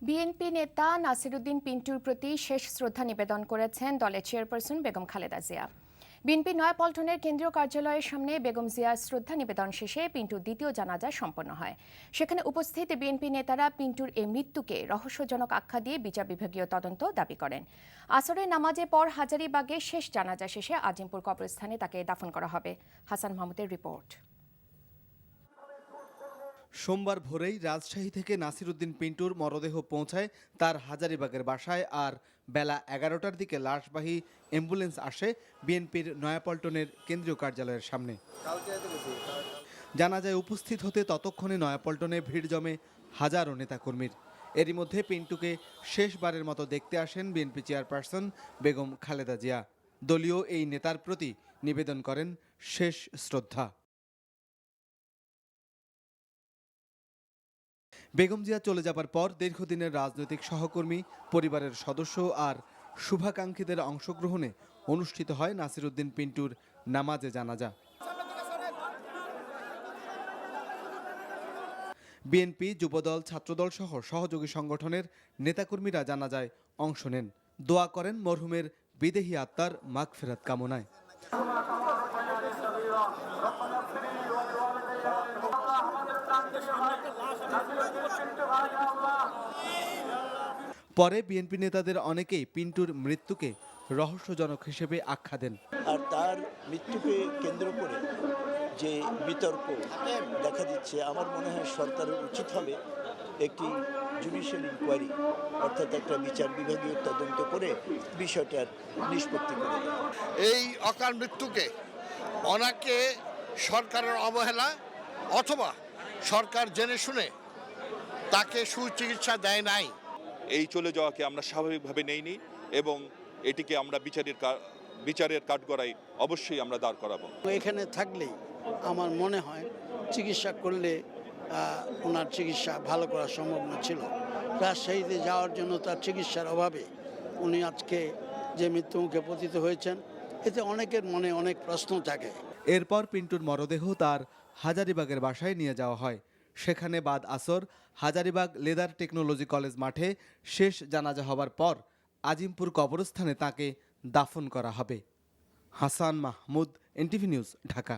BNP নেতা নাসিরউদ্দিন পিন্টুর প্রতি শেষ শ্রদ্ধা নিবেদন করেছেন দলের চেয়ারপারসন বেগম খালেদা জিয়া। বিএনপি নয়াপল্টনের কেন্দ্রীয় কার্যালয়ের সামনে বেগম জিয়ার শ্রদ্ধা নিবেদন শেষে পিন্টুর দ্বিতীয় জানাজা সম্পন্ন হয়। সেখানে উপস্থিত বিএনপি নেতারা পিন্টুর এই মৃত্যুকে রহস্যজনক আখ্যা দিয়ে বিচার বিভাগীয় তদন্ত দাবি করেন। আসরের নামাজের পর হাজারীবাগে শেষ জানাজা শেষে আজিমপুর কবরস্থানে তাকে দাফন করা হবে। হাসান মাহমুদের রিপোর্ট। সোমবার ভোরেই রাজশাহী থেকে নাসিরউদ্দিন পিন্টুর মরদেহ পৌঁছায় তার হাজারীবাগের বাসায়, আর বেলা 11টার দিকে লাশবাহী অ্যাম্বুলেন্স আসে বিএনপির নয়াপল্টনের কেন্দ্রীয় কার্যালয়ের সামনে। জানাজায় উপস্থিত হতে ততক্ষণে নয়াপল্টনে ভিড় জমে হাজারো নেতাকর্মীর। এরই মধ্যে পিন্টুকে শেষবারের মতো দেখতে আসেন বিএনপি চেয়ারপারসন বেগম খালেদা জিয়া। দলীয় এই নেতার প্রতি নিবেদন করেন শেষ শ্রদ্ধা। বেগম জিয়া চলে যাবার পর দীর্ঘদিনের রাজনৈতিক সহকর্মী, পরিবারের সদস্য আর শুভাকাঙ্ক্ষীদের অংশগ্রহণে অনুষ্ঠিত হয় নাসিরউদ্দিন পিন্টুর নামাজে জানাজা। বিএনপি, যুবদল, ছাত্রদল সহ সহযোগী সংগঠনের নেতাকর্মীরা জানাজায় অংশ নেন। দোয়া করেন মরহুমের বিদেহী আত্মার মাগফিরাত কামনায়। পরে বিএনপি নেতাদের অনেকেই পিন্টুর মৃত্যুকে রহস্যজনক হিসেবে আখ্যা দেন। আর তার মৃত্যুকে কেন্দ্র করে যে বিতর্ক দেখা দিচ্ছে, আমার মনে হয় সরকারের উচিত হবে একটি জুডিশিয়াল ইনকোয়ারি, অর্থাৎ একটা বিচার বিভাগীয় তদন্ত করে বিষয়টার নিষ্পত্তি করে দেওয়া। এই অকাল মৃত্যুকে ওনাকে সরকারের অবহেলা অথবা সরকার জেনে শুনে তাকে সুচিকিৎসা দেয় নাই। এই চলে যাওয়াকে আমরা স্বাভাবিকভাবে নেইনি এবং এটিকে আমরা বিচারের কাঠগড়ায় অবশ্যই আমরা দাঁড় করাবো। এখানে থাকলেই আমার মনে হয় চিকিৎসা করলে ওনার চিকিৎসা ভালো করা সম্ভব না ছিল। রাজশাহীতে যাওয়ার জন্য তার চিকিৎসার অভাবে উনি আজকে যে মৃত্যুমুখে পতিত হয়েছেন, এতে অনেকের মনে অনেক প্রশ্ন থাকে। এরপর পিন্টুর মরদেহ তার হাজারীবাগের বাসায় নিয়ে যাওয়া হয়। সেখানে বাদ আসর হাজারীবাগ লেদার টেকনোলজি কলেজ মাঠে শেষ জানাজা হবার পর আজিমপুর কবরস্থানে তাকে দাফন করা হবে। Hasan Mahmud, NTV news, Dhaka.